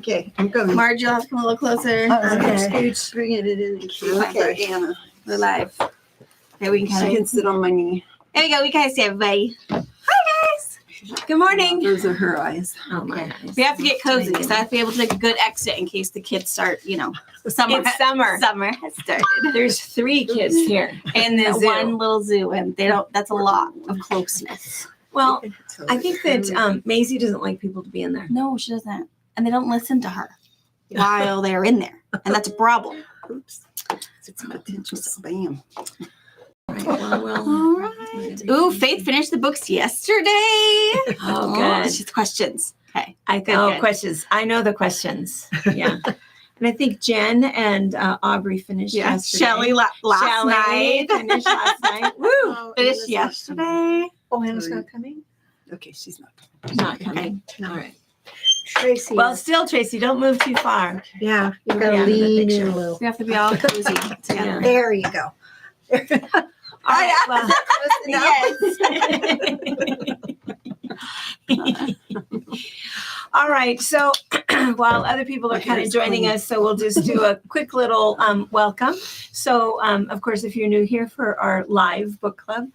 Okay, I'm coming. Marge, you'll have to come a little closer. Okay. Scooch. Bringing it in. Okay. Anna. We're live. Okay, we can She kind can of. sit on my knee. There we go. We kind of see everybody. Hi, guys. Good morning. Those are her eyes. Oh, my eyes. We have to get cozy because I have to be able to take a good exit in case the kids start, summer. It's summer. Summer has started. There's 3 kids here. In the zoo. one little zoo, and that's a lot of closeness. Well, I think that Maisie doesn't like people to be in there. No, she doesn't. And they don't listen to her while they're in there. And that's a problem. Oops. It's potential spam. All right. Ooh, Faith finished the books yesterday. Oh, good. She's questions. Okay. Good. Questions. I know the questions. Yeah. And I think Jen and Aubrey finished yesterday. Shelly last night. Finished last night. Woo! Finished yesterday. Oh, Hannah's not coming? Okay, she's not coming. Not coming. Okay. All right. Tracy. Well, still, Tracy, don't move too far. yeah, you Yeah, gotta the lean in picture. a little. We have to be all cozy together. Yeah. There you go. All right. Well, Yes. all right. So while other people are kind of joining us, so we'll just do a quick little welcome. So, of course, if you're new here for our live book club,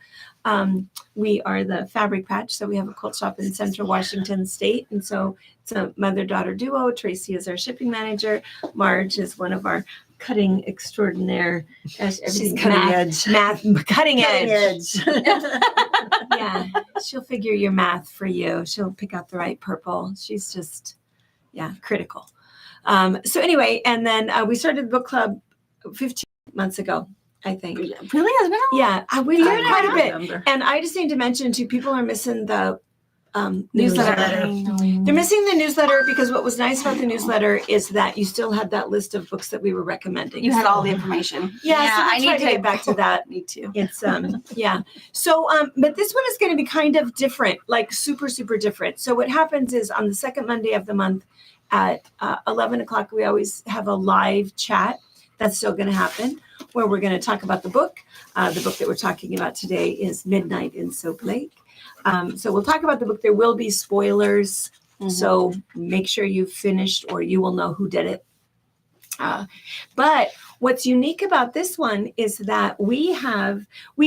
we are the Fabric Patch. So we have a quilt shop in Central Washington State. And so it's a mother-daughter duo. Tracy is our shipping manager. Marge is one of our cutting extraordinaire. She's cutting edge. Cutting edge. edge. Yeah, she'll figure your math for you. She'll pick out the right purple. She's just, critical. So anyway, and then we started the book club 15 months ago, I think. Really? Has been a Yeah, we did I quite a bit. remember. And I just need to mention too, people are missing the newsletter. Newsletter. They're missing the newsletter because what was nice about the newsletter is that you still had that list of books that we were recommending. You had all the information. Yeah, so I I need need to to get back to that. Me too. It's yeah. So but this one is going to be kind of different, like super, super different. So what happens is on the second Monday of the month at 11 o'clock, we always have a live chat. That's still going to happen where we're going to talk about the book. The book that we're talking about today is Midnight in Soap Lake. So we'll talk about the book. There will be spoilers. Mhm. So make sure you've finished or you will know who did it. But what's unique about this one is that we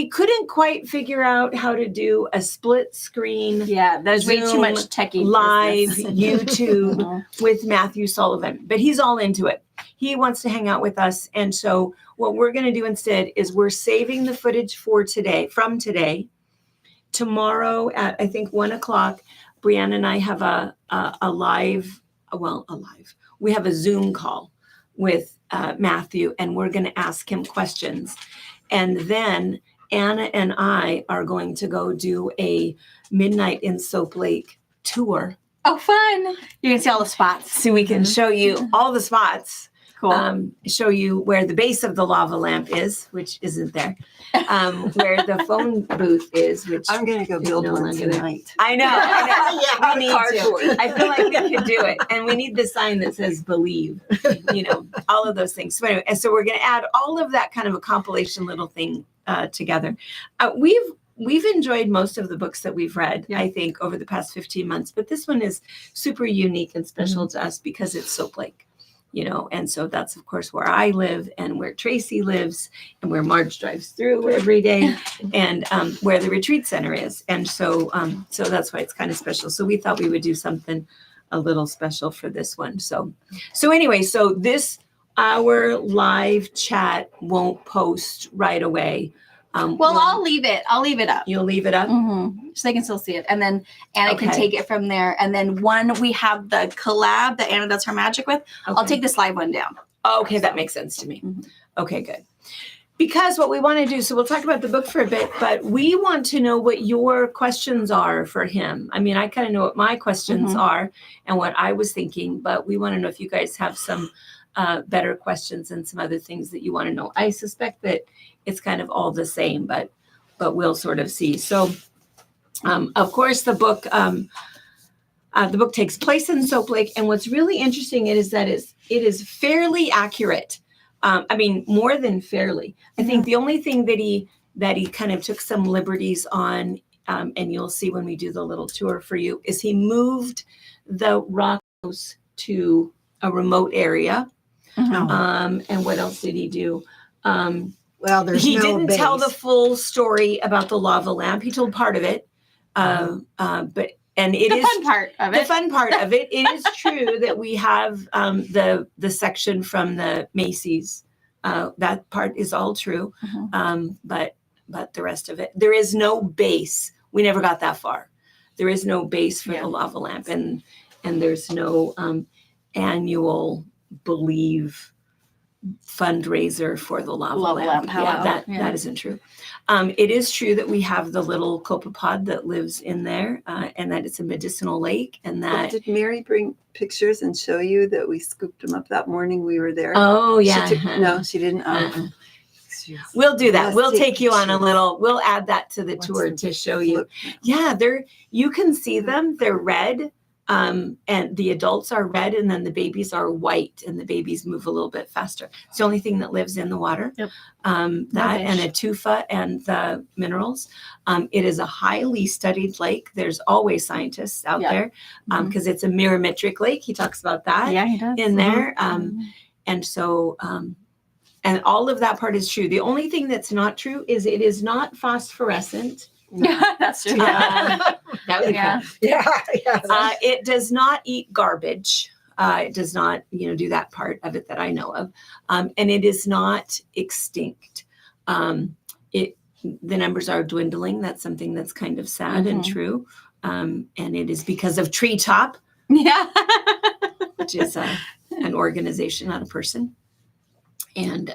couldn't quite figure out how to do a split screen Yeah, there's way too Zoom much techie live business. YouTube with Matthew Sullivan, but he's all into it. He wants to hang out with us. And so what we're going to do instead is we're saving the footage for today, from today. Tomorrow at, I think, 1 o'clock, Brianna and I have a live, we have a Zoom call with Matthew, and we're going to ask him questions. And then Anna and I are going to go do a Midnight in Soap Lake tour. Oh, fun. You can see all the spots. So we can show you all the spots. Cool. Show you where the base of the lava lamp is, which isn't there. Where the phone booth is, which I'm going to go build no one longer there. tonight. I know. Yeah, We need to. I feel like we could do it. And we need the sign that says believe, all of those things. So anyway, and so we're going to add all of that kind of a compilation little thing together. We've enjoyed most of the books that we've read, I think, over the past 15 months. But this one is super unique and special to us because it's Soap Lake. And so that's, of course, where I live and where Tracy lives and where Marge drives through every day and where the retreat center is. And so that's why it's kind of special. So we thought we would do something a little special for this one. So anyway, so our live chat won't post right away. I'll leave it. I'll leave it up. You'll leave it up? Mm-hmm. So they can still see it. And then Anna can Okay. take it from there. And then when we have the collab that Anna does her magic with, I'll take this live one down. Okay, that makes sense to me. Mhm. Okay, good. Because what we want to do, so we'll talk about the book for a bit, but we want to know what your questions are for him. I mean, I kind of know what my questions are and what I was thinking, but we want to know if you guys have some better questions and some other things that you want to know. I suspect that it's kind of all the same, but we'll sort of see. So, of course, the book takes place in Soap Lake, and what's really interesting is that it is fairly accurate. I mean, more than fairly. I think the only thing that he kind of took some liberties on, and you'll see when we do the little tour for you, is he moved the rock house to a remote area. Mhm. And what else did he do? Well, there's He no didn't base. tell the full story about the lava lamp. He told part of it. But it The is fun part of the it. fun part of it. It is true that we have the section from the Macy's. That part is all true. Mhm. But the rest of it, there is no base. We never got that far. There is no base for the lava lamp, and there's no annual Believe fundraiser for the lava lamp. Yeah. That isn't true. It is true that we have the little copepod that lives in there, and that it's a medicinal lake, and that. Did Mary bring pictures and show you that we scooped them up that morning we were there? Oh yeah. No, she didn't. We'll do that. Let's We'll take take you on a pictures. little. We'll add that to the What's tour the to show you. Look, Yeah, you can see them. They're red. And the adults are red, and then the babies are white, and the babies move a little bit faster. It's the only thing that lives in the water. Yep. That and a tufa and the minerals. It is a highly studied lake. There's always scientists out there because it's a mirrometric lake. He talks about that Yeah, he does. in there. And so, and all of that part is true. The only thing that's not true is it is not phosphorescent. Yeah, that's true. That would be Yeah. cool. Yeah. It does not eat garbage. It does not, do that part of it that I know of. And it is not extinct. The numbers are dwindling. That's something that's kind of sad and true. And it is because of Treetop, Yeah. which is an organization, not a person. And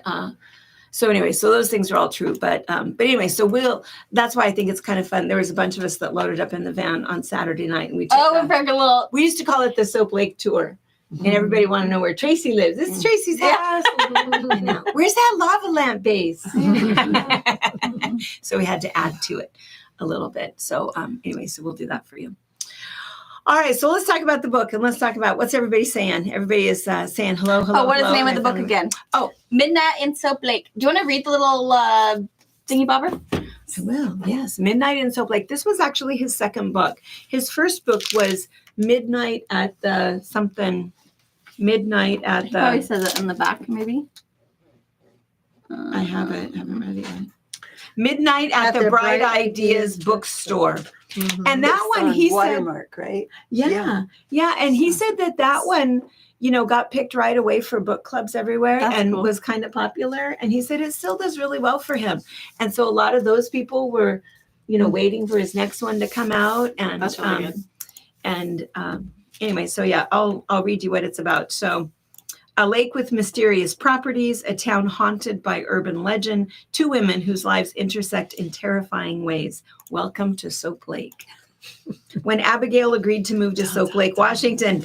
so anyway, so those things are all true. But anyway, so that's why I think it's kind of fun. There was a bunch of us that loaded up in the van on Saturday night, and we took Oh, we're a little. we used to call it the Soap Lake Tour. And everybody wanted to know where Tracy lives. This is Tracy's house. Where's that lava lamp base? So we had to add to it a little bit. So anyway, so we'll do that for you. All right, so let's talk about the book, and let's talk about what's everybody saying. Everybody is saying hello. Oh, what is the hello, name of the book again? Oh, Midnight in Soap Lake. Do you want to read the little thingy bobber? I will, yes. Midnight in Soap Lake. This was actually his second book. His first book was Midnight at the something. Midnight at He probably the. says it in the back, maybe. I haven't read it yet. Midnight at the Bright Ideas Bookstore. And that it's one, on he said, Watermark, right? yeah. And he said that one, got picked right away for book clubs everywhere. That's and cool. was kind of popular. And he said it still does really well for him. And so a lot of those people were, waiting for his next one to come out. And That's really good. And anyway, so yeah, I'll read you what it's about. So, a lake with mysterious properties, a town haunted by urban legend, two women whose lives intersect in terrifying ways. Welcome to Soap Lake. When Abigail agreed to move to Soap Lake, Washington,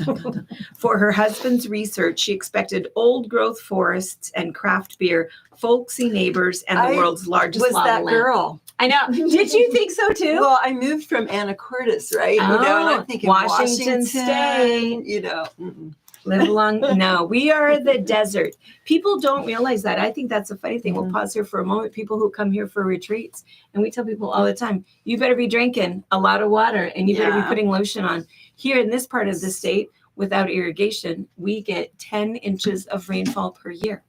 for her husband's research, she expected old-growth forests and craft beer, folksy neighbors, and the world's largest Was lava that lamp. girl? I know. Did you think so too? Well, I moved from Anacortes, right? Oh, and I'm thinking Washington State. Mm-mm. Live along. No, we are the desert. People don't realize that. I think that's a funny thing. We'll pause here for a moment. People who come here for retreats, and we tell people all the time, you better be drinking a lot of water and you better be putting lotion on. Here in this part of the state, without irrigation, we get 10 inches of rainfall per year.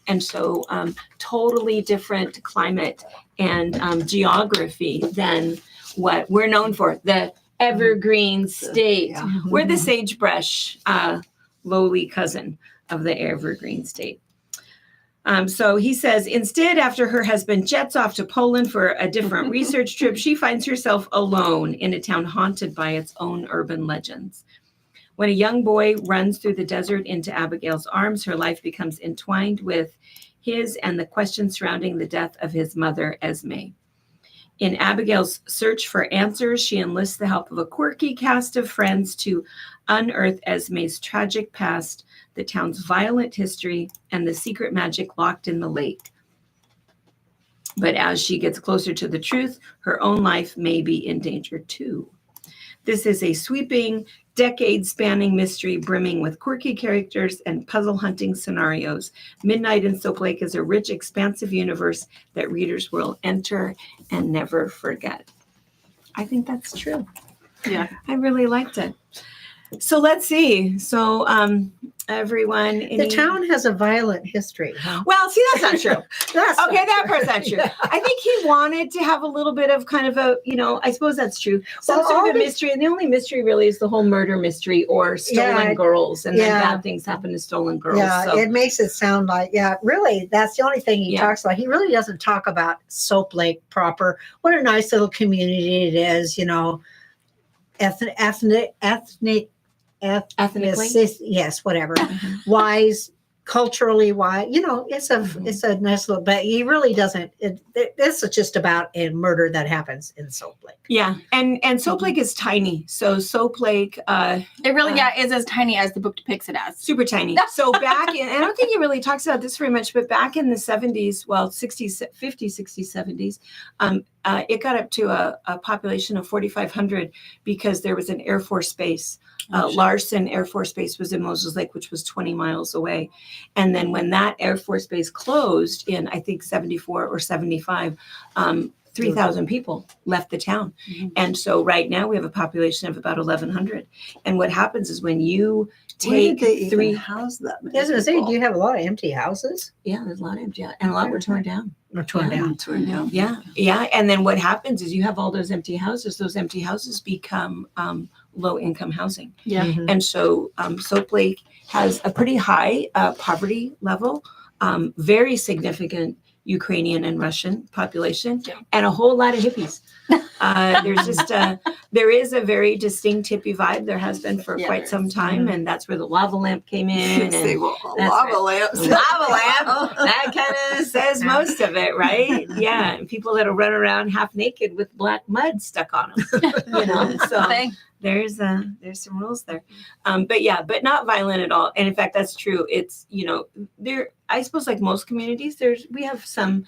And so totally different climate and geography than what we're known for. The evergreen state. Yeah. We're the sagebrush lowly cousin of the evergreen state. So he says, instead, after her husband jets off to Poland for a different research trip, she finds herself alone in a town haunted by its own urban legends. When a young boy runs through the desert into Abigail's arms, her life becomes entwined with his and the questions surrounding the death of his mother, Esme. In Abigail's search for answers, she enlists the help of a quirky cast of friends to unearth Esme's tragic past, the town's violent history, and the secret magic locked in the lake. But as she gets closer to the truth, her own life may be in danger too. This is a sweeping, decade-spanning mystery brimming with quirky characters and puzzle-hunting scenarios. Midnight in Soap Lake is a rich, expansive universe that readers will enter and never forget. I think that's true. Yeah. I really liked it. So let's see. So everyone, The town has a violent history. Huh? Well, see, that's not true. That's Okay, not that true. part's not true. Yeah. I think he wanted to have a little bit of kind of a, I suppose that's true. Some Well, sort all of a the- mystery. And the only mystery really is the whole murder mystery or stolen Yeah, girls. And then yeah. bad things happen to stolen girls. Yeah, So, it makes it sound like, really, that's the only thing he Yeah. talks about. He really doesn't talk about Soap Lake proper. What a nice little community it is, ethnically, yes, whatever. Mhm. Wise, culturally wise, it's Mhm. it's a nice little, but he really doesn't, this is just about a murder that happens in Soap Lake. Yeah. And Soap Lake is tiny. So Soap Lake, It really, is as tiny as the book depicts it as. super tiny. So back in, and I don't think he really talks about this very much, but back in the 70s, 60s, 50s, 60s, 70s, it got up to a population of 4,500 because there was an Air Force base. Larson Air Force Base was in Moses Lake, which was 20 miles away. And then when that Air Force Base closed in, I think, 74 or 75, 3,000 people left the town. Mm-hmm. And so right now we have a population of about 1,100. And what happens is when you Where did take they three, even house that many I was going to say, people? do you have a lot of empty houses? yeah, there's a lot of empty, and a lot were torn down. Or torn Yeah. down? Torn down. Yeah, yeah. And then what happens is you have all those empty houses. Those empty houses become low income housing. Yeah. Mhm. And so Soap Lake has a pretty high poverty level, very significant Ukrainian and Russian population, and a whole lot of hippies. There is a very distinct hippie vibe. There has been for Yeah, quite there some is. time, and that's where the lava lamp came in. Say, And well, that's lava right. lamps. Lava lamp, that kind of says most of it, right? Yeah, and people that'll run around half naked with black mud stuck on them. So Thing. there's some rules there, but not violent at all. And in fact, that's true. It's there. I suppose like most communities, we have some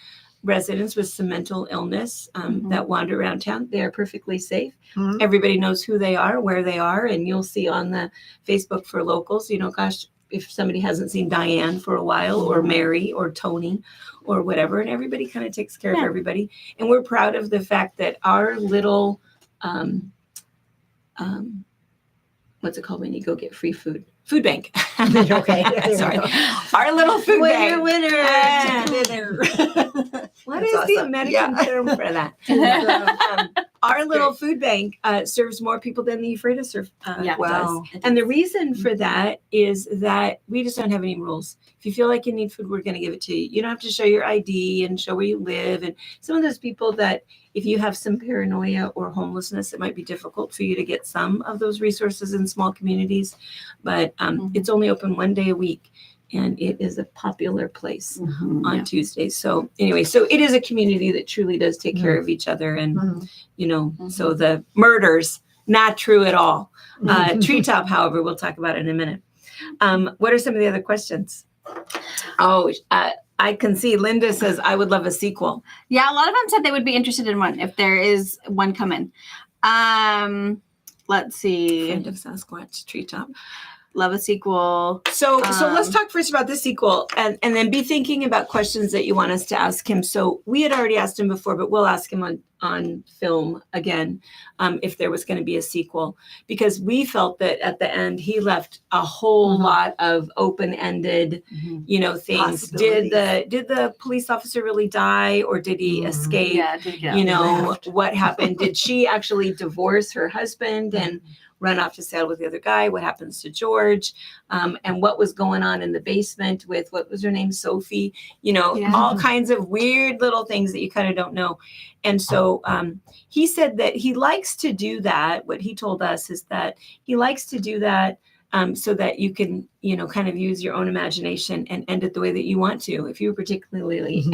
residents with some mental illness Mhm. that wander around town. They are perfectly safe. Mhm. Everybody knows who they are, where they are, and you'll see on the Facebook for locals. Gosh, if somebody hasn't seen Diane for a while, or Mary, or Tony, or whatever, and everybody kind of takes care of Yeah. everybody. And we're proud of the fact that our little what's it called when you go get free food? Food bank. Okay, there you Sorry. go. Our little food bank. Winner. Yeah. Winner. What That's is the awesome. American Yeah. term for that? Our little food bank serves more people than the Ephrata serve Yeah. Wow. does. And the reason for that is that we just don't have any rules. If you feel like you need food, we're going to give it to you. You don't have to show your ID and show where you live. And some of those people that, if you have some paranoia or homelessness, it might be difficult for you to get some of those resources in small communities. But it's only open one day a week, and it is a popular place Mhm. on Tuesdays. So anyway, so it is a community that truly does take care of each other. And, Mhm. so the murders, not true at all. Treetop, however, we'll talk about in a minute. What are some of the other questions? Oh, I can see Linda says, I would love a sequel. Yeah, a lot of them said they would be interested in one if there is one coming. Let's see. Friend of Sasquatch, Treetop. Love a sequel. So let's talk first about the sequel, and then be thinking about questions that you want us to ask him. So we had already asked him before, but we'll ask him on film again if there was going to be a sequel, because we felt that at the end he left a whole lot of open-ended, things. Did the police officer really die, or did he escape? Yeah. What happened? Did she actually divorce her husband and run off to sail with the other guy? What happens to George? And what was going on in the basement with, what was her name? Sophie, all kinds of weird little things that you kind of don't know. And so he said that he likes to do that. What he told us is that he likes to do that so that you can, kind of use your own imagination and end it the way that you want to. If you were particularly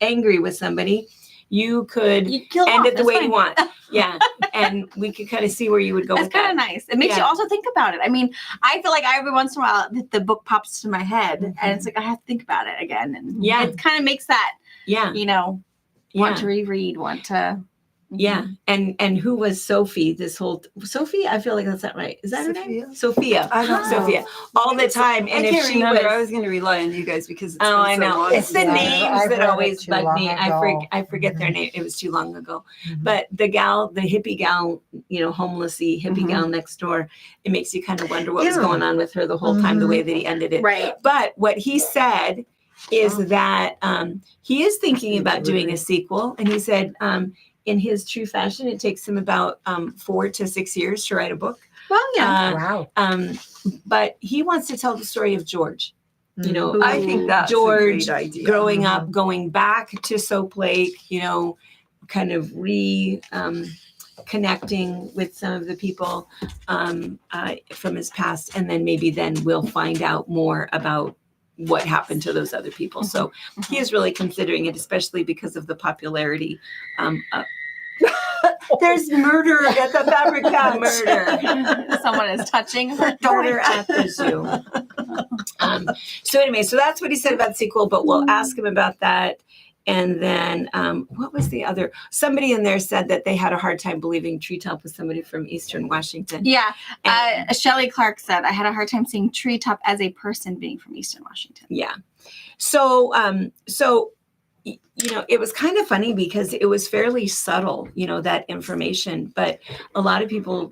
angry with somebody, you could end it the way you want. Yeah. And we could kind of see where you would go That's with that. kind of nice. It makes you also think about it. I mean, I feel like every once in a while the book pops to my head and it's like I have to think about it again. And it kind of makes that, want to reread, want to Yeah. And who was Sophie? Sophie? I feel like that's not right. Is that her name? Sophia. I don't know. Sophia. All the time. And I if can't she remember. I was, was going to rely on you guys because it's oh, been I so know. long It's the since- names I've that heard it always too bug long me. ago. I forget their name. It was too long ago. But the hippie gal, homelessy hippie gal next door, it makes you kind of wonder what was Yeah. going on with her the whole time, the way that he ended it. Right. But what he said is that he is thinking about doing a sequel. And he said, in his true fashion, it takes him about 4 to 6 years to write a book. Well, yeah. Wow. But he wants to tell the story of George. I think that's George a great idea. growing up, going back to Soap Lake, kind of connecting with some of the people from his past, and then maybe we'll find out more about what happened to those other people. So he is really considering it, especially because of the popularity. There's murder at the Fabric Patch. Murder. Someone is touching her Daughter at the zoo. So anyway, so that's what he said about the sequel, but we'll ask him about that. And then what was the other? Somebody in there said that they had a hard time believing Treetop was somebody from Eastern Washington. Yeah. And- Shelley Clark said, I had a hard time seeing Treetop as a person being from Eastern Washington. Yeah. So, it was kind of funny because it was fairly subtle, that information, but a lot of people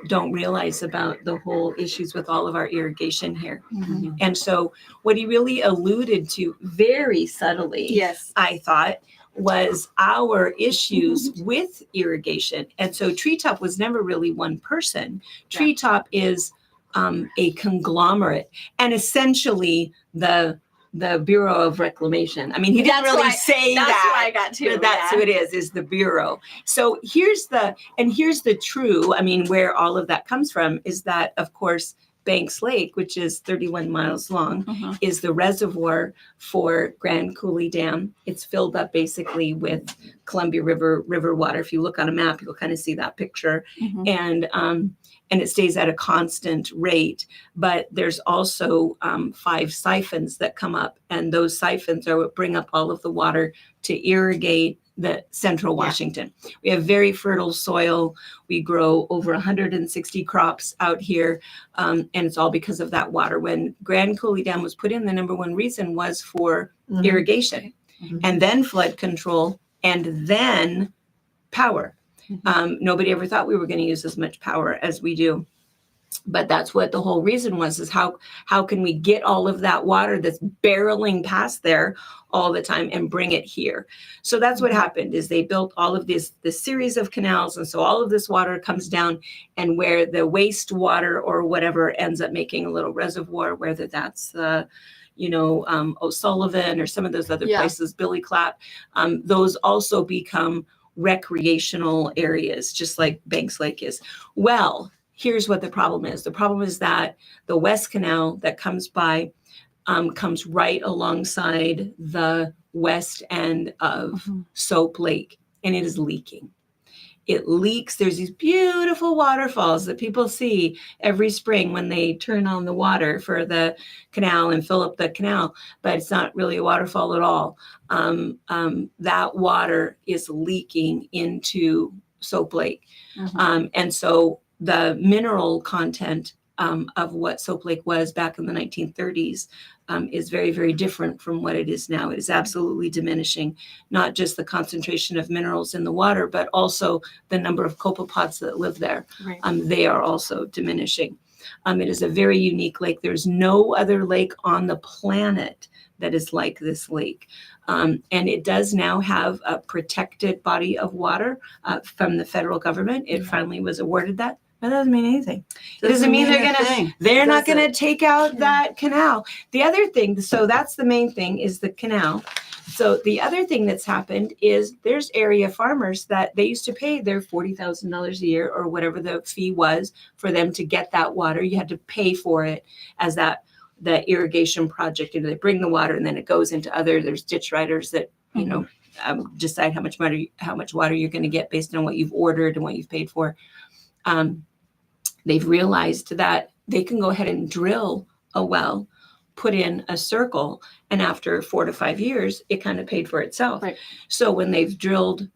don't realize about the whole issues with all of our irrigation here. Mm-hmm. And so what he really alluded to very subtly, Yes. I thought, was our issues with irrigation. And so Treetop was never really one person. Treetop is a conglomerate, and essentially the Bureau of Reclamation. I mean, he didn't really say That's that. what I got too. But that's who it is the Bureau. So here's the true, where all of that comes from is that, of course, Banks Lake, which is 31 miles long, is the reservoir for Grand Coulee Dam. It's filled up basically with Columbia River water. If you look on a map, you'll kind of see that picture. And it stays at a constant rate. But there's also 5 siphons that come up, and those siphons are what bring up all of the water to irrigate the central Washington. We have very fertile soil. We grow over 160 crops out here, and it's all because of that water. When Grand Coulee Dam was put in, the number one reason was for irrigation, and then flood control, and then power. Nobody ever thought we were going to use as much power as we do. But that's what the whole reason was, is how can we get all of that water that's barreling past there all the time and bring it here? So that's what happened, is they built all of this series of canals. And so all of this water comes down, and where the wastewater or whatever ends up making a little reservoir, whether that's O'Sullivan or some of those other places, Billy Clap, those also become recreational areas, just like Banks Lake is. Well, here's what the problem is. The problem is that the West Canal that comes by comes right alongside the west end of Soap Lake, and it is leaking. It leaks. There's these beautiful waterfalls that people see every spring when they turn on the water for the canal and fill up the canal, but it's not really a waterfall at all. That water is leaking into Soap Lake. And so the mineral content of what Soap Lake was back in the 1930s is very, very different from what it is now. It is absolutely diminishing, not just the concentration of minerals in the water, but also the number of copepods that live there. Right. They are also diminishing. It is a very unique lake. There's no other lake on the planet that is like this lake. And it does now have a protected body of water from the federal government. It finally was awarded that. That doesn't mean anything. It doesn't mean they're not going to take out that canal. The other thing, so that's the main thing, is the canal. So the other thing that's happened is there's area farmers that they used to pay their $40,000 a year or whatever the fee was for them to get that water. You had to pay for it as the irrigation project. They bring the water and then it goes into there's ditch riders that, decide how much water you're going to get based on what you've ordered and what you've paid for. They've realized that they can go ahead and drill a well, put in a circle, and after 4 to 5 years, it kind of paid for itself. Right. So when they've drilled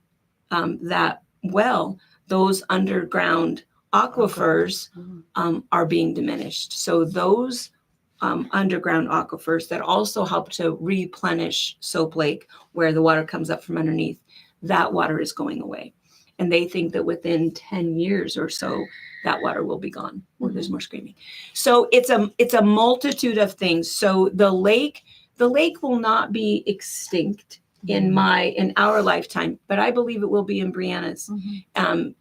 that well, those underground aquifers are being diminished. So those underground aquifers that also help to replenish Soap Lake, where the water comes up from underneath, that water is going away. And they think that within 10 years or so, that water will be gone. Or there's more screaming. So it's a multitude of things. So the lake will not be extinct in our lifetime, but I believe it will be in Brianna's.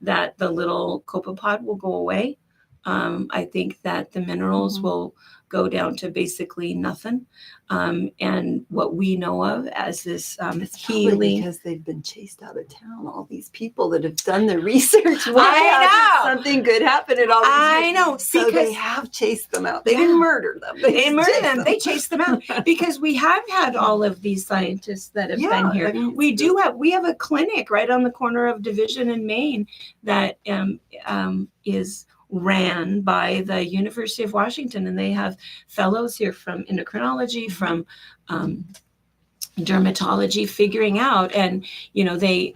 That the little copepod will go away. I think that the minerals will go down to basically nothing. And what we know of as this It's healing. probably because they've been chased out of town. All these people that have done the research. I Why hasn't know. something good happened at all these I years? know, So because they have chased them out. They Yeah. didn't murder them. They didn't murder chased them. They chased them out because we have had all of these scientists that have Yeah, been here. I mean, We have a clinic right on the corner of Division in Maine that is ran by the University of Washington, and they have fellows here from endocrinology, from dermatology, figuring out, and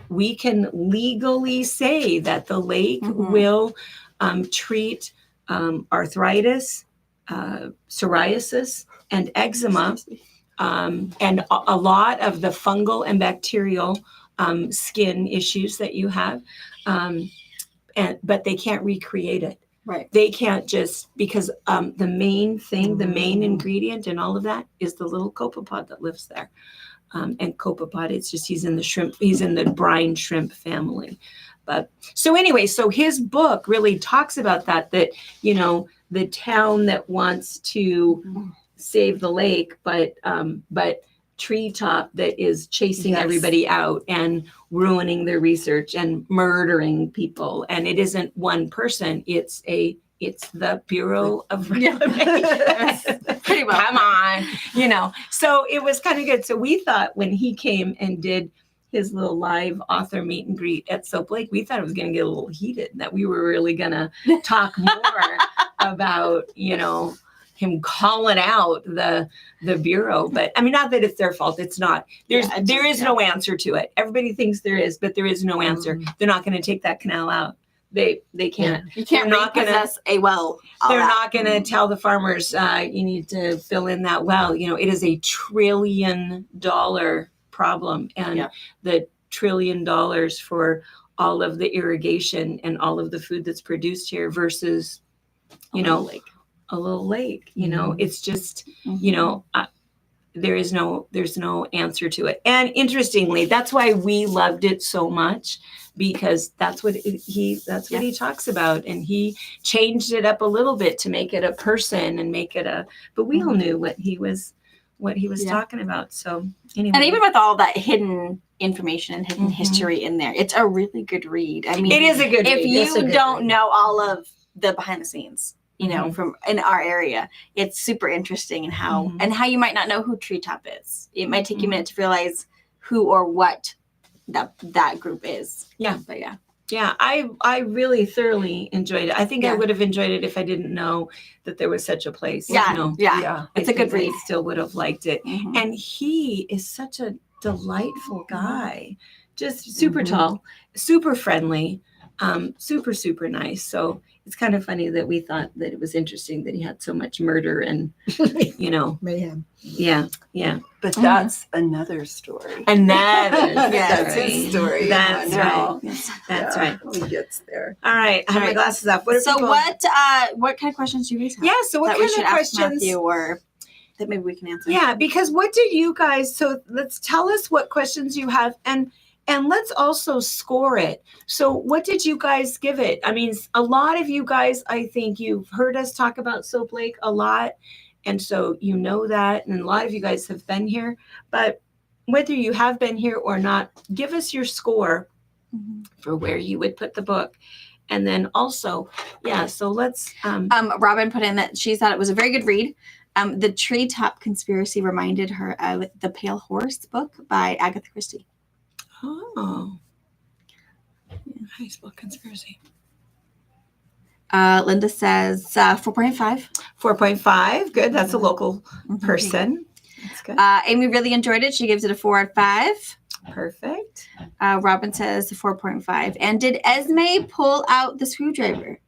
we can legally say that the lake will treat arthritis, psoriasis, and eczema, and a lot of the fungal and bacterial skin issues that you have, but they can't recreate it. Right. They can't just, because the main thing, the main ingredient in all of that is the little copepod that lives there. And copepod, it's just, he's in the brine shrimp family. But so anyway, so his book really talks about that, the town that wants to save the lake, but Treetop that is chasing everybody out and ruining their research and murdering people. And it isn't one person, it's the Bureau of Reclamation. Pretty well. Come on, So it was kind of good. So we thought when he came and did his little live author meet and greet at Soap Lake, we thought it was going to get a little heated, that we were really going to talk more about, him calling out the Bureau. But I mean, not that it's their fault. It's not. There is no answer to it. Everybody thinks there is, but there is no answer. They're not going to take that canal out. They can't. You can't repossess a well. They're not going to tell the farmers, you need to fill in that well. It is $1 trillion problem. And the $1 trillion for all of the irrigation and all of the food that's produced here versus, a little lake, it's just, there's no answer to it. And interestingly, that's why we loved it so much, because that's what he talks about. And he changed it up a little bit to make it a person and but we all knew what he was talking about. So anyway. And even with all that hidden information and hidden history in there, it's a really good read. I mean, it is a good read. If you don't know all of the behind the scenes, from in our area, it's super interesting, and how you might not know who Treetop is. It might take you a minute to realize who or what that group is. Yeah. But yeah. Yeah, I really thoroughly enjoyed it. I think I would have enjoyed it if I didn't know that there was such a place. Yeah. It's a good read. I still would have liked it. And he is such a delightful guy. Just super tall, super friendly, super, super nice. So it's kind of funny that we thought that it was interesting that he had so much murder and, mayhem. Yeah. But that's another story. That's his story. That's right. That's right. He gets there. All right. I have my glasses up. What kind of questions do you guys have? Yeah. So what that kind we should of ask questions? Matthew, or that maybe we can answer? Yeah, because what did you guys? So let's tell us what questions you have, and let's also score it. So what did you guys give it? I mean, a lot of you guys, I think you've heard us talk about Soap Lake a lot. And so you know that, and a lot of you guys have been here. But whether you have been here or not, give us your score for where you would put the book. And then also, so let's... Robin put in that she thought it was a very good read. The Treetop Conspiracy reminded her of the Pale Horse book by Agatha Christie. Oh. Nice book, Conspiracy. Linda says 4.5. 4.5. Good. That's a local person. That's good. Amy really enjoyed it. She gives it a 4 out of 5. Perfect. Robin says 4.5. And did Esme pull out the screwdriver?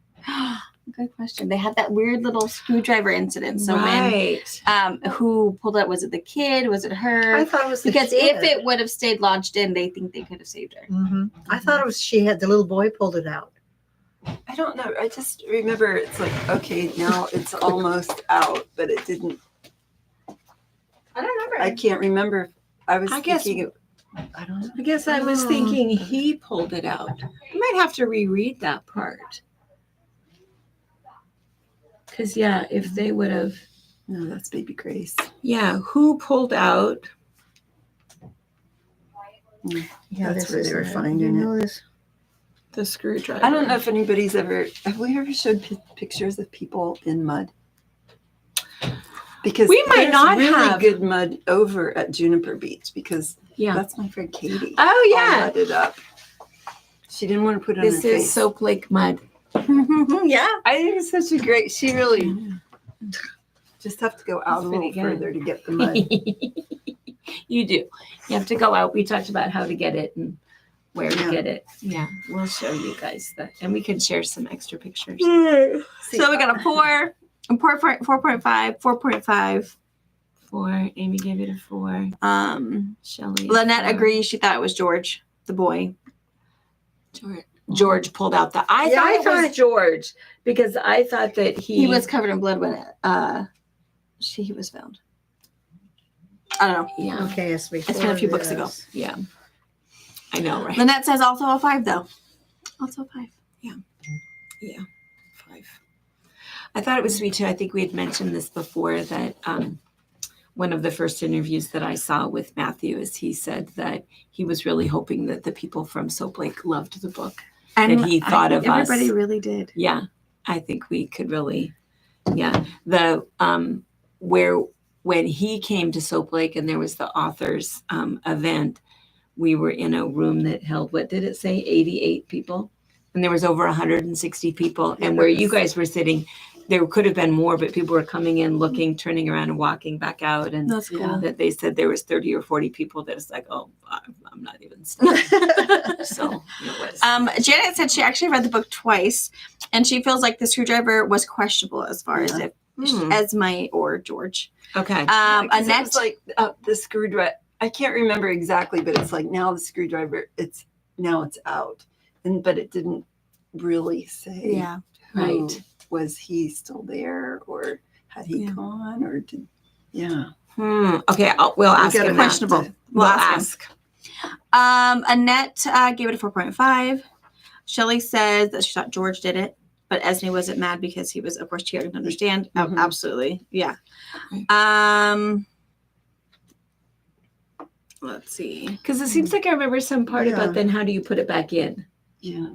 Good question. They had that weird little screwdriver incident. So right. when who pulled it? Was it the kid? Was it her? I thought it was the Because kid. if it would have stayed lodged in, they think they could have saved her. I thought it was she had the little boy pulled it out. I don't know. I just remember it's like, okay, now it's almost out, but it didn't. I don't remember. I can't remember. I was I guess- thinking, I don't know. I guess I was thinking he pulled it out. I might have to reread that part. Because, yeah, if they would have, No, that's Baby Grace. yeah, who pulled out? Yeah, That's this where is they were it. finding You it. know this? The screwdriver. I don't know if anybody's ever, have we ever showed pictures of people in mud? Because We might there's not really have. good mud over at Juniper Beach because Yeah. that's my friend Katie. Oh, All yeah. mudded up. She didn't want to put it on This her is face. Soap Lake mud. Yeah. I think it's such a great, she really just have to go out That's a pretty little good. further to get the mud. You do. You have to go out. We talked about how to get it and where to Yeah. get it. Yeah, we'll show you guys that. And we can share some extra pictures. So we got a 4, 4.5, 4.5. 4. Amy gave it a 4. Shelly. Lynette agrees. She thought it was George, the boy. George pulled out the. I thought it was George because I thought that He was covered in blood when he was found. I don't know. Yeah. Okay, It's been a few books ago. Yeah. I know, right? Lynette says also a 5, though. Also a 5. Yeah. 5. I thought it was sweet too. I think we had mentioned this before that one of the first interviews that I saw with Matthew is he said that he was really hoping that the people from Soap Lake loved the book. And he thought of us. Everybody really did. Yeah. I think we could really, yeah. The when he came to Soap Lake and there was the authors event, we were in a room that held, what did it say, 88 people? And there was over 160 people. And where you guys were sitting, there could have been more, but people were coming in, looking, turning around and walking back out. And That's cool. that they said there was 30 or 40 people that was like, oh, I'm not even studying. So it was. Janet said she actually read the book twice, and she feels like the screwdriver was questionable as far as if Esme or George. Okay. 'Cause it Annette, was like the screwdriver. I can't remember exactly, but it's like now the screwdriver. It's out, but it didn't really say. yeah. who Right. Was he still there, or had he Yeah. gone, or did? Yeah. Okay. We'll ask gotta him. match Questionable. it. We'll ask him. ask. Annette gave it a 4.5. Shelley says that she thought George did it, but Esme wasn't mad because he was, of course, she didn't understand. Mhm. Absolutely. Yeah. Right. Let's see. Because it seems like I remember some part Yeah. about then how do you put it back in? Yeah.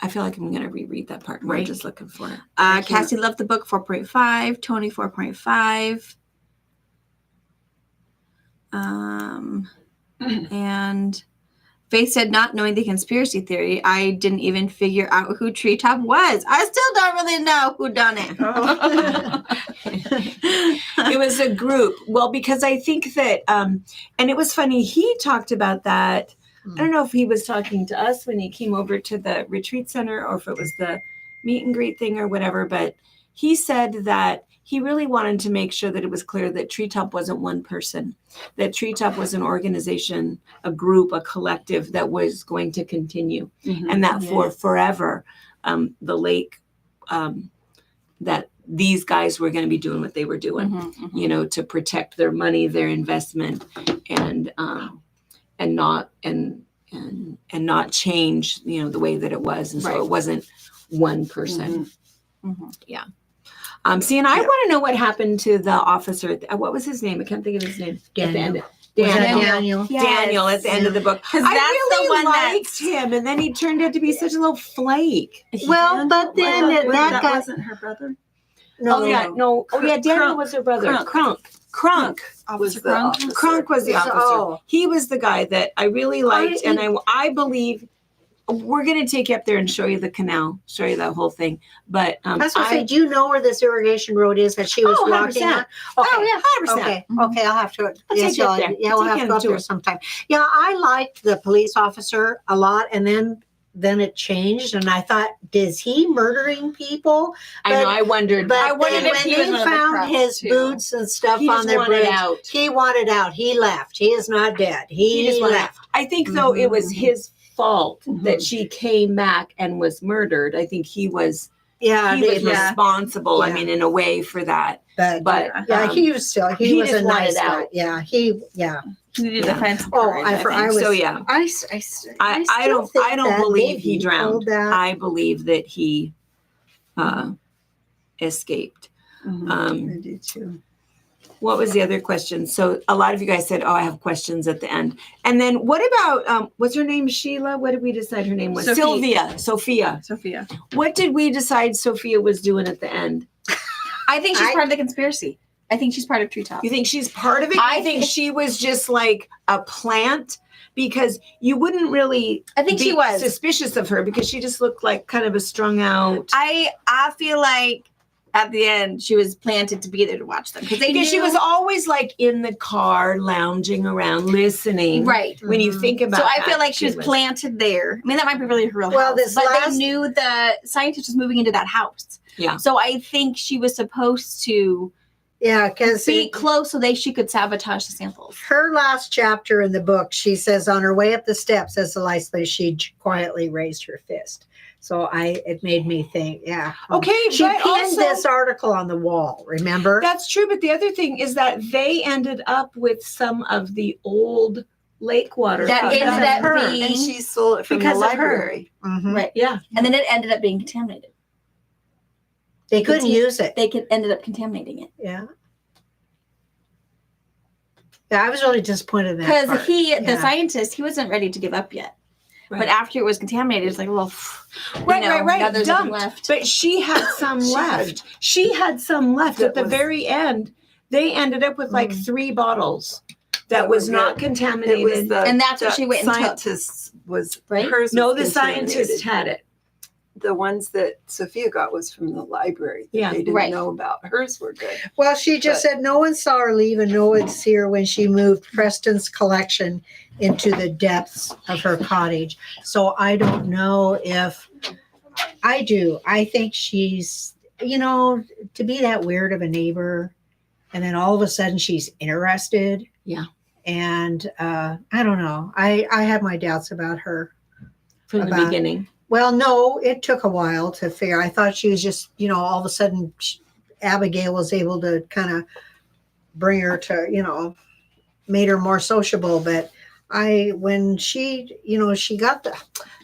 I feel like I'm going to reread that part. We're Right. just looking for it. Cassie loved the book, 4.5. Tony, 4.5. And Faith said, not knowing the conspiracy theory, I didn't even figure out who Treetop was. I still don't really know who done it. It was a group. Well, because I think that, and it was funny, he talked about that. I don't know if he was talking to us when he came over to the retreat center or if it was the meet and greet thing or whatever, but he said that he really wanted to make sure that it was clear that Treetop wasn't one person, that Treetop was an organization, a group, a collective that was going to continue, Mhm. and that for forever, the lake, that these guys were going to be doing what they were doing, you know, to protect their money, their investment, and not change, you know, the way that it was, and so Right. it wasn't one person. Mhm. Yeah. See, and I want to know what happened to the officer. What was his name? I can't think of his name. Daniel. At the end. Was that Daniel. Daniel? Daniel at the end of the book. 'Cause I that's really the one liked him, and then he turned out to be such a little flake. Well, but then that guy. wasn't her brother. No, Oh yeah, no. Oh yeah, Daniel Crunk. was her brother. Crunk. Crunk. Was the Crunk? officer. Crunk was the officer. Oh. He was the guy that I really liked, and I believe we're going to take you up there and show you the canal, show you that whole thing. But I was going to say, do you know where this irrigation road is that she was Oh, walking 100%. on? Okay. Oh, yeah, 100%. Okay. Mhm. Okay. I'll have to. I'll yes, take you up y'all- there. yeah, I'll we'll take have you to go on up a there tour. sometime. Yeah, I liked the police officer a lot, and then it changed, and I thought, is he murdering people? I know. But- I wondered. But I wondered then if when he was they one of the found crowds, his too. boots and stuff He on just their wanted bridge, out. he wanted out. He left. He is not dead. He just wanted out. left. I think though it was Mhm. his fault Mhm. that she came back and was murdered. I think he was Yeah, he was yeah. responsible. I Yeah. mean, in a way for that. but But he was still he he was just a wanted nice guy. out. Yeah, You need to Yeah. find some Oh, courage, I think. was. So yeah, I I still don't think believe that he maybe drowned. pulled that. I believe that he escaped. Mhm, Um, I do too. What was the other question? So a lot of you guys said, "Oh, I have questions at the end." And then what about what's her name? Sheila. What did we decide her name was? Sophie. Sophia. Sophia. What did we decide Sophia was doing at the end? I think she's I- part of the conspiracy. I think she's part of Treetop. You think she's part of it? I I think think- she was just like a plant, because you wouldn't really I think be she was. suspicious of her because she just looked like kind of a strung out. I feel like at the end she was planted to be there to watch them because Because she was always like in the car, lounging around, listening. right. When you Mhm. think about So I that, feel like she was planted there. I mean, that might be really her real Well, house, this but last- they knew the scientist was moving into that house. Yeah. So I think she was supposed to Yeah, because be close so she could sabotage the samples. her last chapter in the book, she says on her way up the steps as the lights play, she quietly raised her fist. So it made me think, yeah. Okay, She but pinned also, this article on the wall, remember? that's true. But the other thing is that they ended up with some of the old lake water. That because ended of up her. being- And she stole it from Because the of her. library. Mhm. Right. Yeah. And then it ended up being contaminated. They couldn't use it. They ended up contaminating it. Yeah. Yeah, I was really disappointed in that Because part. the Yeah. scientist, he wasn't ready to give up yet. Right. But after it was contaminated, it's like, well, Right. Now there's nothing Dumped. left. But she had some She left. She had some left That at the was- very end. They ended up with like 3 bottles that was not It contaminated. was the And that's what the she went and took. scientist was Right? hers. no, was the contaminated. scientist had it. The ones that Sophia got was from the library. That Yeah, they didn't right. know about. Hers were good. Well, she just But- said no one saw her leave and no one see her when she moved Preston's collection into the depths of her cottage. So I don't know if I do. I think she's, to be that weird of a neighbor and then all of a sudden she's interested. Yeah. And I don't know. I have my doubts about her. From the About- beginning. Well, no, it took a while to figure. I thought she was just, all of a sudden, Abigail was able to kind of bring her to, made her more sociable. But when she, she got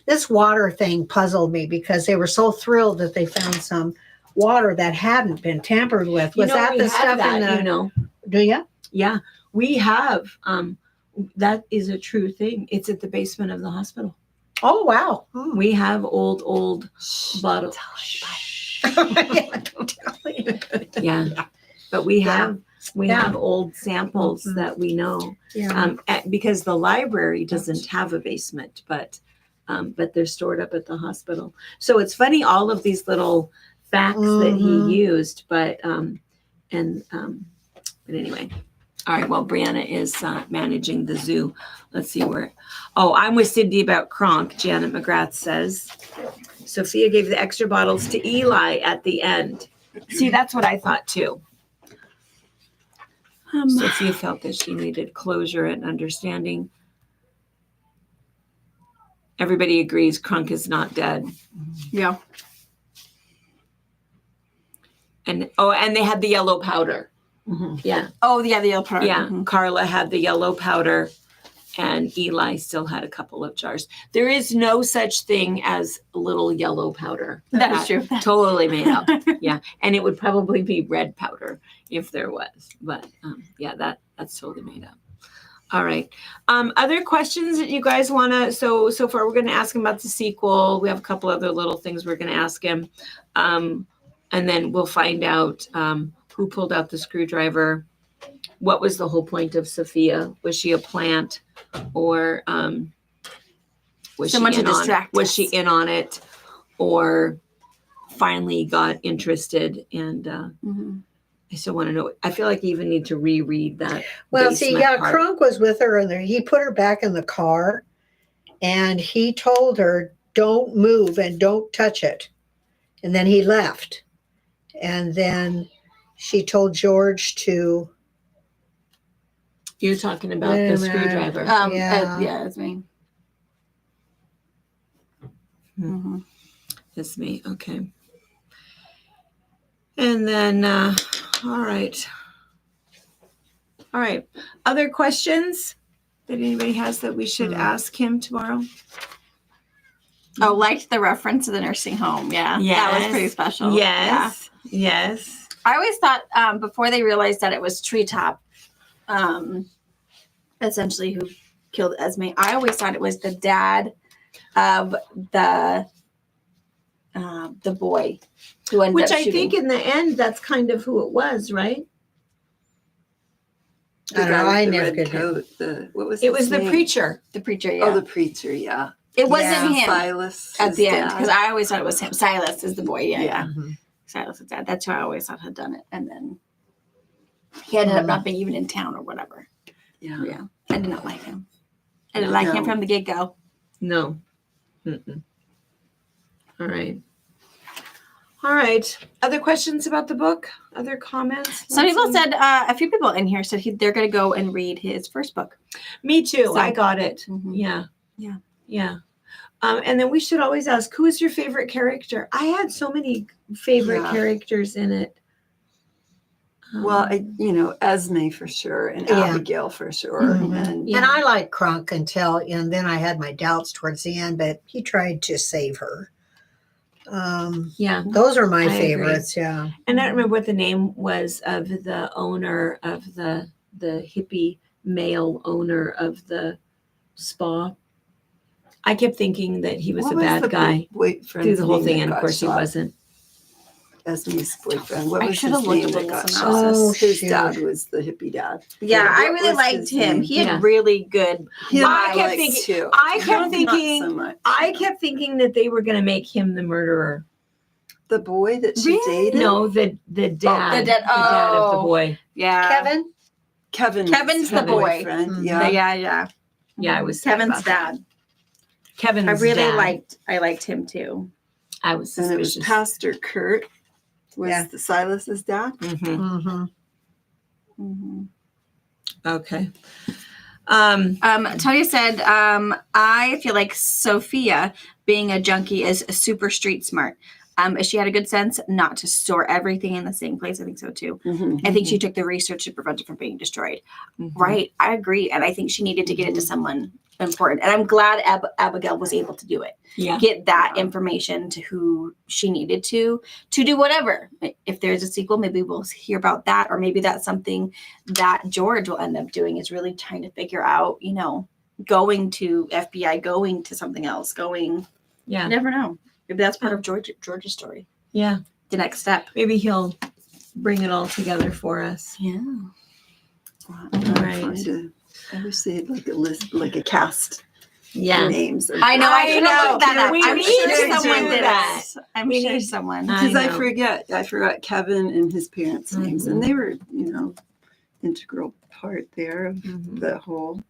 this water thing puzzled me because they were so thrilled that they found some water that hadn't been tampered with. Was that we the have stuff that, in the? you Do you? Yeah, we have. That is a true thing. It's at the basement of the hospital. Oh wow! Hmm. We have old bottles. Yeah, don't tell me. Yeah, but we Yeah. have Yeah. have old samples Mhm. that we know. Yeah. Because the library doesn't have a basement, but they're stored up at the hospital. So it's funny, all of these little facts that Mhm. he used, but anyway. All right, well, Brianna is managing the zoo. Let's see where. Oh, I'm with Cindy about Kronk, Janet McGrath says. Sophia gave the extra bottles to Eli at the end. See, that's what I thought too. Sophia felt that she needed closure and understanding. Everybody agrees Kronk is not dead. Yeah. And they had the yellow powder. Mhm. Yeah. Oh, yeah, the yellow part. Yeah. Mhm. Carla had the yellow powder and Eli still had a couple of jars. There is no such thing as little yellow powder. That is true. Totally made up. Yeah. And it would probably be red powder if there was. But yeah, that's totally made up. All right. Other questions that you guys want to, so far we're going to ask him about the sequel. We have a couple other little things we're going to ask him. And then we'll find out who pulled out the screwdriver. What was the whole point of Sophia? Was she a plant or Was Someone she to in on it? distract Was us. she in on it, or finally got interested? And Mhm. I still want to know. I feel like I even need to reread that. Well, see, basement yeah, part. Crunk was with her, and he put her back in the car, and he told her, "Don't move and don't touch it." And then he left, and then she told George to. You're talking about Wait a the minute. screwdriver. Yeah. Yeah, it's me. Hmm. Mhm. It's me. Okay. And then, all right. All right. Other questions that anybody has that we should ask him tomorrow? Oh, liked the reference to the nursing home. Yeah, that was pretty special. Yes. Yes. I always thought before they realized that it was Treetop, essentially who killed Esme. I always thought it was the dad of the boy who ended Which up I shooting. think in the end, that's kind of who it was, right? The I don't guy know, I with the never red could. coat. What was It his was the name? preacher. the preacher. Yeah, Oh, the preacher. Yeah. it wasn't him Silas. at his the end dad. because I always thought it was him. Silas is the boy. Yeah, Yeah. Mhm. Silas is dad. That's who I always thought had done it, and then he ended up not being even in town or whatever. Yeah. Yeah, I did not like him. I didn't like him No. from the get go. No. Mm-mm. All right. All right. Other questions about the book? Other comments? Some people Lindsay? said, a few people in here said they're going to go and read his first book. Me too. So- I got it. Mhm. Yeah. Yeah. Yeah. And then we should always ask, who is your favorite character? I had so many favorite Yeah. characters in it. Well, Esme for sure, and Yeah. Abigail for sure, Mhm. and Yeah. And I liked Crunk and then I had my doubts towards the end, but he tried to save her. Yeah. Those are my I agree. favorites. Yeah. And I don't remember what the name was of the owner of the hippie male owner of the spa. I kept thinking that he was what a bad the guy boyfriend's through the whole name thing, that and of got course he shot? wasn't. Esme's boyfriend. What I was should his have looked name at that the got synopsis. shot? Oh, His shoot. dad was the hippie dad. Yeah, I What really was liked his him. name? He had Yeah. really good. Him I kept liked thinking- too. I kept Not thinking- so much. I kept thinking that they were going to make him the murderer. The boy that she Really? dated. No, the dad, the dad- the dad of the oh. boy. Yeah. Kevin? Kevin. Kevin's was her the boy. boyfriend. Mhm. Yeah. Yeah. Yeah, I was sad Kevin's about that. dad. Kevin's I really dad. liked him too. I was And it was suspicious. Pastor Kurt. Was Yeah. the Silas's dad? Mhm. Mm-hmm. Mhm. Okay. Tonya said, I feel like Sophia, being a junkie, is super street smart. She had a good sense not to store everything in the same place. I think so too. Mm-hmm. I think she took the research to prevent it from being destroyed. Mhm. Right. I agree. And I think she needed to get it to someone important. And I'm glad Abigail was able to do it. Yeah. Get that Yeah. information to who she needed to do whatever. If there's a sequel, maybe we'll hear about that. Or maybe that's something that George will end up doing, is really trying to figure out, going to FBI, going to something else, going, Yeah. you never know. Maybe that's part of George's story. Yeah. The next step. Maybe he'll bring it all together for us. Yeah. All right. I wish they had like a list, like a cast Yeah. names. I know. I should have know. looked that up. We I'm need sure to someone do did that. it. I'm We sure need- someone. Because I know. forget. I forgot Kevin and his parents' names, Mhm. and they were, integral part there of Mhm. the whole.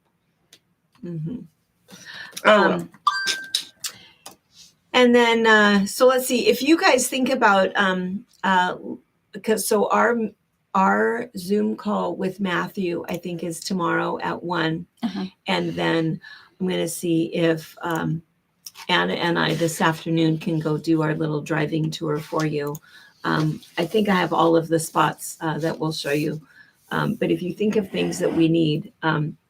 Mhm. Oh, And then, so let's see if you guys think about, because so our Zoom call with Matthew, I think, is tomorrow at 1. Uh-huh. And then I'm going to see if Anna and I this afternoon can go do our little driving tour for you. I think I have all of the spots that we'll show you. But if you think of things that we need,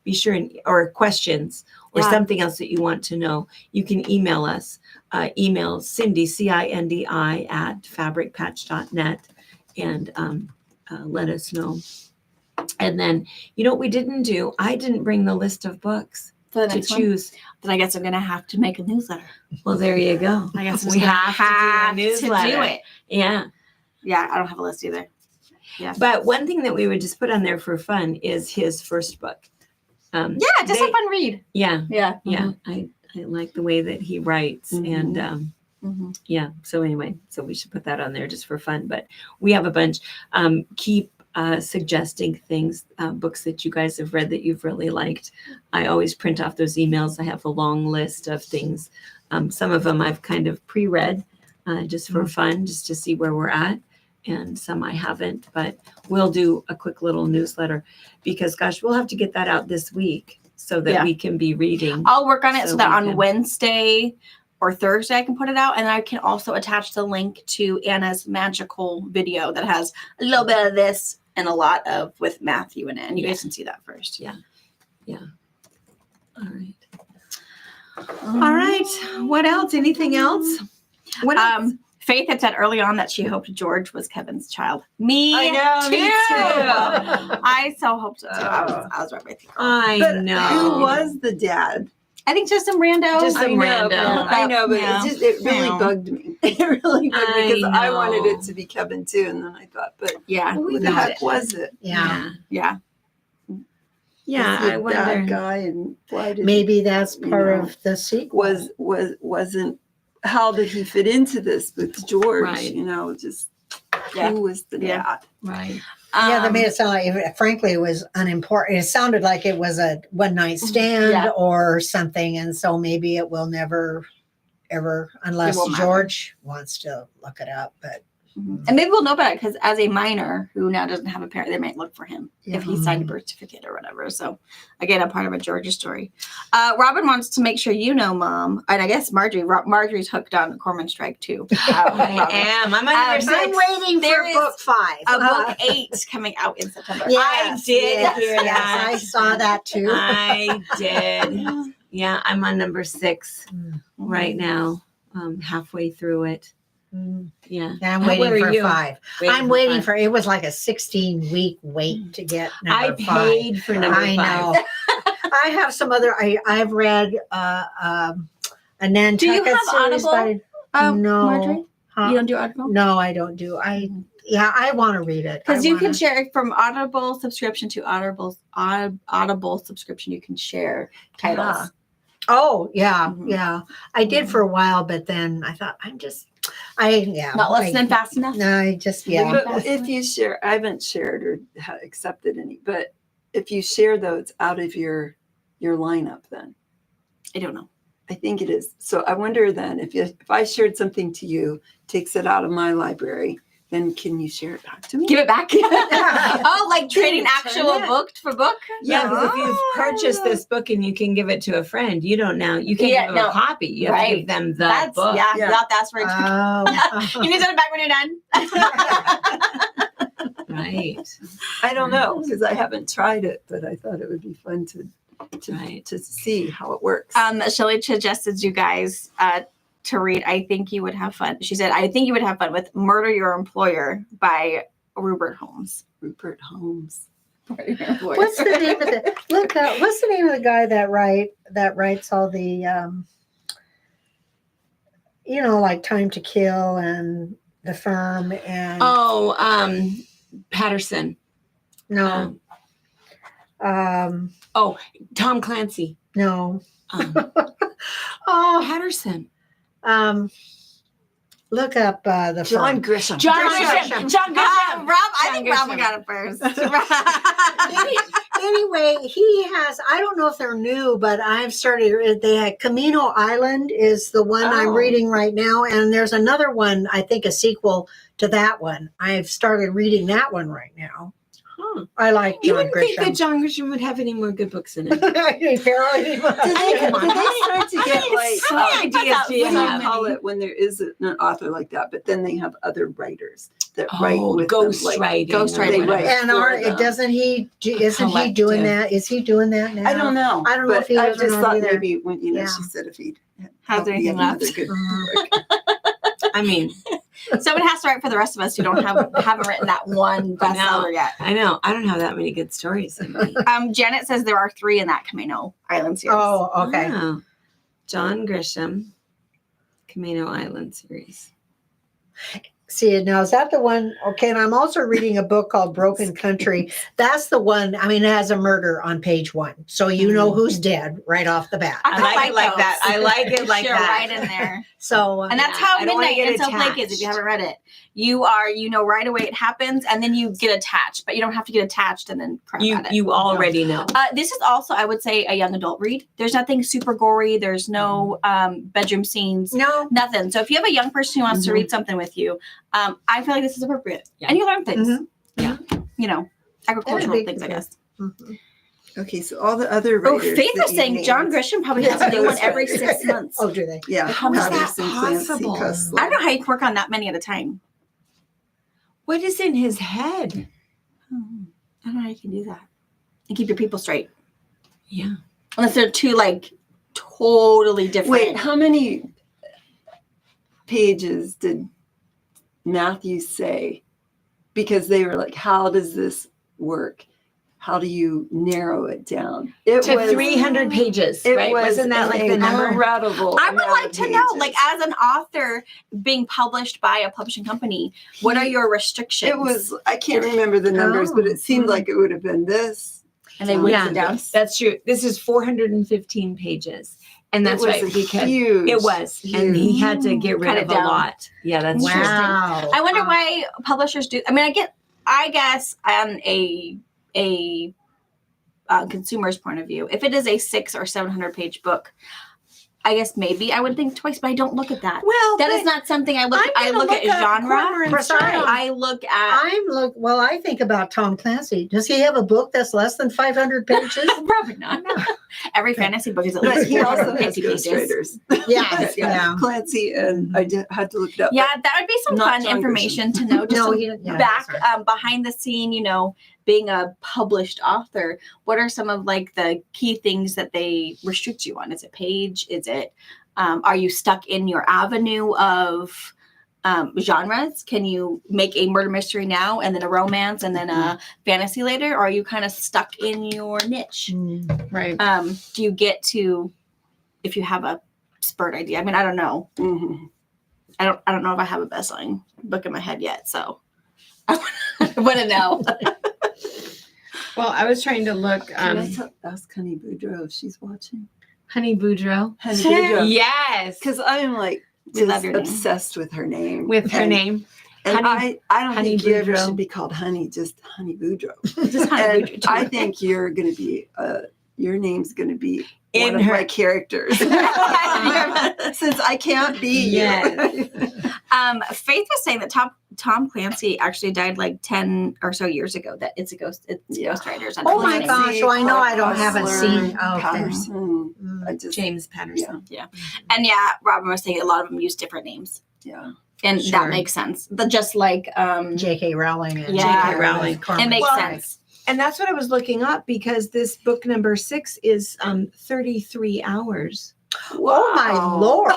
be sure or questions or Yeah. something else that you want to know, you can email us. Email Cindy, CINDI at fabricpatch.net, and let us know. And then, what we didn't do? I didn't bring the list of books For the to next one, choose. then I guess I'm going to have to make a newsletter. Well, there you go. I guess we have to do a to newsletter. do it. Yeah. Yeah, I don't have a list either. But one thing that we would just put on there for fun is his first book. Yeah, just a fun read. Yeah. Yeah. Yeah. I like the way that he writes. Mhm. And Mhm. yeah, so anyway, so we should put that on there just for fun. But we have a bunch. Keep suggesting things, books that you guys have read that you've really liked. I always print off those emails. I have a long list of things. Some of them I've kind of pre-read just for fun, just to see where we're at. And some I haven't, but we'll do a quick little newsletter because, gosh, we'll have to get that out this week so that we can be reading. I'll work on it so that we on can- Wednesday or Thursday I can put it out, and I can also attach the link to Anna's magical video that has a little bit of this and a lot of with Matthew in it, and you guys can see that first. Yeah. All right. All right. What else? Anything else? What else? Faith had said early on that she hoped George was Kevin's child. Me I know, too. me too. I so hoped so too. I was right with you. I But know. who was the dad? I think just some rando. Just some I know, rando. but- I know, but Yeah. it really Yeah. bugged me. It really bugged me because I I wanted know. it to be Kevin too, and then I thought, but Yeah. who the No. heck was it? Yeah. Yeah. Yeah. Was he I a wonder. bad guy, and why did Maybe that's You part know, of the sequel. wasn't how did he fit into this with George? Right. You know, just Yeah. who was the Yeah. dad? Right. Yeah, that made it sound like, frankly, it was unimportant. It sounded like it was a one night stand Yeah. or something. And so maybe it will never, ever, unless won't matter. George wants to look it up. But And maybe we'll know about it because as a minor who now doesn't have a parent, they might look for him if he signed a birth certificate or whatever. So again, a part of a Georgia story. Robin wants to make sure you know, Mom, and I guess Marjorie's hooked on Corman Strike too. I am. I'm on number I'm 6. waiting There for is book 5. Book 8 coming out in September. I did hear that. I saw that too. I did. Yeah, I'm on number 6 Mm. right now. Halfway through it. Mm. Yeah. Yeah, I'm Where waiting are for you? 5. I'm waiting 5. for, it was like a 16-week wait to get I number 5. paid for number 5. I know. I have some other, I've read a Nantucket Do you have series Audible? by, no. Marjorie? Huh? You don't do Audible? No, I don't do. Yeah, I want to read it. Because I you can wanna- share from Audible subscription to Audible subscription. You can share titles. Yeah. Oh, yeah, Mhm. yeah. I did for a while, but then I thought Not listening fast enough. No, I just, yeah. But if you share, I haven't shared or accepted any, but if you share those out of your lineup, then I don't know. I think it is. So I wonder then if I shared something to you, takes it out of my library, then can you share it back to me? Give it back. Oh, like trading actual it. book for book? Yeah, because if you've purchased this book and you can give it to a friend, you can't give them a copy. You have to give them the That's book. yeah. Yeah. That's right. Oh. You can send it back when you're done. Right. I don't know because I haven't tried it, but I thought it would be fun to see how it works. Shelley suggested you guys to read. I think you would have fun. She said, I think you would have fun with Murder Your Employer by Rupert Holmes. Rupert Holmes. What's the name of the what's the name of the guy that writes all the like Time to Kill and The Firm and Patterson. no Tom Clancy. no Patterson. Look up the John Firm. Grisham. John Grisham. Grisham. John Grisham. I think Grisham. Robin got it first. Anyway, he has, I don't know if they're new, but I've started, they had Camino Island is the one I'm Oh. reading right now. And there's another one, I think a sequel to that one. I've started reading that one right now. Huh. I like You John wouldn't think that Grisham. John Grisham would have any more good books in it. Apparently. Did they start to get like so many ideas what do do you you have? call it when there is an author like that, but then they have other writers that write Oh, with ghost them, like, writing. ghostwriting. They write And for them. isn't he doing collective. that? Is he doing that now? I don't know. I don't know but if he I is or just not thought either. maybe when Yeah. she said if he Has there anything left? another good Mhm. book. I mean, Someone has to write for the rest of us who haven't written that one bestseller yet. I know. I don't have that many good stories in me. Janet says there are 3 in that Camino Island series. Oh, okay. Oh. John Grisham, Camino Island series. See, now is that the one? Okay, and I'm also reading a book called Broken Country. That's the one. I mean, it has a murder on page 1, so you know who's dead right off the bat. I like it like that. I like it like Sure, that. right in there. So, And that's Yeah, how I don't wanna Midnight get and Self Lake is. If you attached. haven't read it, you know right away it happens, and then you get attached. But you don't have to get attached and then cry about it. You already know. This is also, I would say, a young adult read. There's nothing super gory. There's no bedroom scenes. no, Nothing. So if you have a young person who wants to read something with you, I feel like this is appropriate. Yeah. And you learn things. Mhm. Yeah. You know, agricultural big things, I deal. guess. Mhm. Okay, so all the other Oh, writers. Faith that was you saying named- John Grisham probably has Yeah, a new one that's every right. 6 months. Oh, do they? Yeah, How is that Patterson, Clancy, possible? Cussler. I don't know how you can work on that many at a time. What is in his head? I don't know how you can do that and keep your people straight. Yeah. Unless they're two like totally different. Wait, how many pages did Matthew say? Because they were like, how does this work? How do you narrow it down? It To was 300 pages, It right? was Wasn't that like the number? incredible. I would amount like of to know, pages. like as an author being published by a publishing company, what are your restrictions? It was. I can't remember the numbers, but it seemed like it would have been this. and they whittled Yeah. it down. That's true. This is 415 pages. And that's it was right. a Because huge. it was. And he had to get rid Cut it of a down. lot. Yeah, that's true. Wow. I wonder why publishers do. I mean, I guess on a consumer's point of view, if it is a 600 or 700 page book, I guess maybe I would think twice, but I don't look at that. Well, That is not something I look. I look at genre. I look at. Well, I think about Tom Clancy. Does he have a book that's less than 500 pages? Probably not. Every fantasy book is at But least he also has 50 pages. ghostwriters. Yeah, yeah. Clancy, and I had to look it up. Yeah, that would be some Not fun John information to know. Just No, some he didn't. Yeah, back sorry. behind the scene, being a published author, what are some of like the key things that they restrict you on? Is it page? Is it are you stuck in your avenue of genres? Can you make a murder mystery now and then a romance and then a fantasy later? Or are you kind of stuck in your niche? Right. Do you get to, if you have a spurt idea? I mean, I don't know. Mhm. I don't know if I have a best-selling book in my head yet, so I want to know. Well, I was trying to look. Can I ask Honey Boudreaux if she's watching? Honey Boudreaux. Honey Boudreaux. Yes. Because I'm like We love just your name. obsessed with her name. With her And- name. And Honey- I don't Honey think you ever Boudreaux. should be called Honey, just Honey Boudreaux. Just Honey And Boudreaux, too. I think you're going to be, your name's going to be In one of her- my characters. Since I can't be Yes. you. Faith was saying that Tom Clancy actually died like 10 or so years ago. That it's Yeah. ghostwriters. Oh my Unfortunately. gosh, well, I know I don't haven't Hustler, seen. Oh, okay. Patterson. Mm. I just, James Patterson. And yeah, Robin was saying a lot of them use different names, yeah. and Sure. that makes sense. But just like J.K. Rowling and Yeah. J.K. Rowling. Corman. it makes Well, sense. And that's what I was looking up because this book number 6 is 33 hours. Oh my Wow. lord!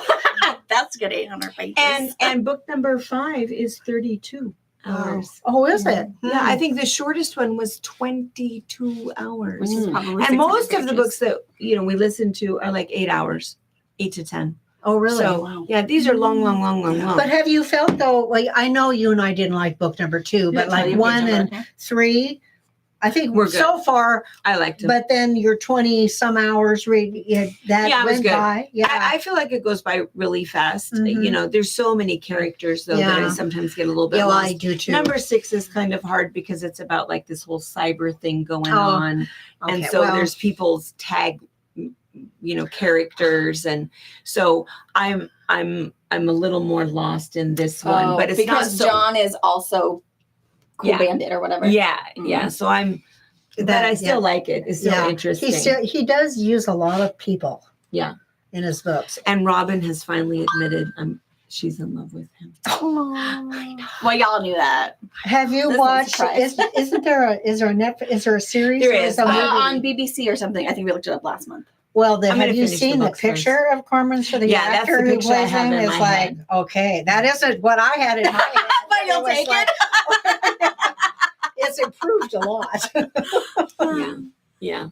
That's good 800 pages. And book number 5 is 32 hours. Oh, is it? Yeah, I think the shortest one was 22 hours. which is probably And 600 most of the pages. books that we listen to are like 8 hours, 8 to 10. Oh, really? So Wow. yeah, these are long. But have you felt though? Like I know you and I didn't like book number 2, but Tell like your 1 page and number. 3, I think We're we're so far. I liked them. But then your 20 some hours read that Yeah, it was went good. by. Yeah. I feel like it goes by really fast. Mhm. There's so many characters though that I Yeah. sometimes get a little bit yeah, well, lost. I do too. Number 6 is kind of hard because it's about like this whole cyber thing going Oh, on, and Okay, so well, there's people's tag, characters, and so I'm a little more lost in this one, but it's not because so. John is also Cool Yeah. Bandit or whatever. Yeah. So I'm, but that- I still like it. It's still yeah. interesting. He does use a lot of people. Yeah. In his books. And Robin has finally admitted she's in love with him. Well, y'all knew that. Have you This is a watched? surprise. Is there a series? There or is. a movie? On BBC or something. I think we looked it up last month. Well, I'm gonna have you finish the seen the books first. picture of Corman for the Yeah, that's actor the who picture I plays have him? in It's my like, head. okay, that isn't what I had in my head. But you'll was take like- It's improved a lot. Yeah.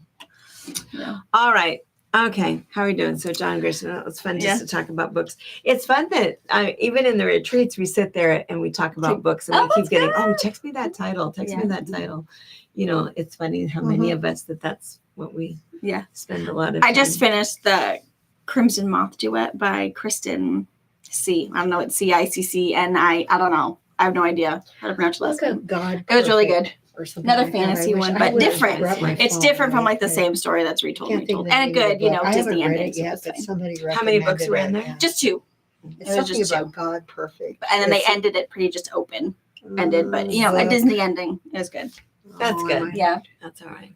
Yeah. All right. Okay, how are we doing? So John Grayson, it's fun just Yeah. to talk about books. It's fun that even in the retreats, we sit there and we talk about books and Oh, we keep that's getting, good. oh, text me that title, text me Yeah. that title. You know, it's funny how many of us that's what we Yeah. spend a lot of I just time. finished the Crimson Moth duet by Kristen C. I don't know, it's CICCNI. I don't know. I have no idea how to pronounce the last Look name. at God. It was really Perfect good. or something Another like that. I fantasy wish one, I but would've different. grabbed my It's phone. different from like the I same story that's retold. can't think of the And name of the good, you book. know, I Disney haven't read endings. it yet, so but it's fine. somebody recommended How many books were it, in there? yeah. Just two. It's It was something just about God perfect. And then they It's- ended it pretty just open ended, but you know, a book. Disney ending is good. That's Oh, good. am I- Yeah. That's all right.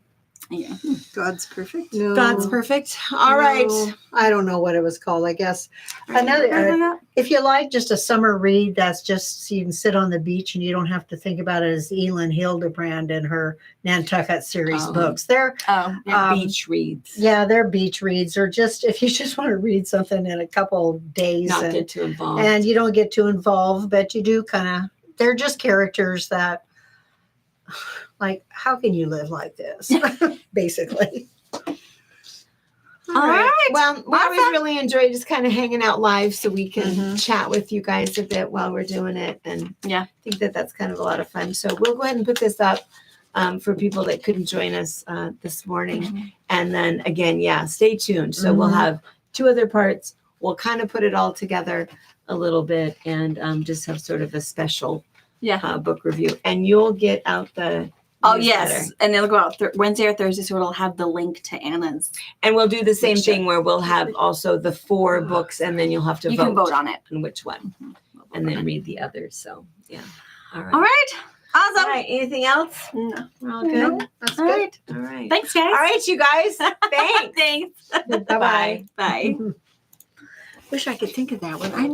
Yeah. God's perfect. No, God's perfect. All right. no, I don't know what it was called. I guess another. If you like just a summer read, that's just so you can sit on the beach and you don't have to think about it, as Elin Hildebrand and her Nantucket series Oh. books. They're Oh, yeah. Beach reads. yeah, they're beach reads, or just if you just want to read something in a couple days Not and, get too involved. and you don't get too involved, but you do kind of. They're just characters that, like, how can you live like this? Basically. All right. Well, we always Awesome. really enjoy just kind of hanging out live so we can Mhm. chat with you guys a bit while we're doing it. And Yeah. I think that's kind of a lot of fun. So we'll go ahead and put this up for people that couldn't join us this morning. Mhm. And then again, stay tuned. So we'll Mhm. have two other parts. We'll kind of put it all together a little bit and just have sort of a special book review. And you'll get out the Oh newsletter. yes, and it'll go out Wednesday or Thursday, so it'll have the link to Anna's. And we'll do the same Sure. thing where we'll have also the 4 books and then you'll have to You can vote on it. on which one Mhm. and then read the others. So yeah. All right. All right, awesome. All right. Anything else? No. We're all No, good. that's All good. right. All right. Thanks, guys. All right, you guys. Thanks. Thanks. Bye-bye. Bye. Wish I could think of that one. I never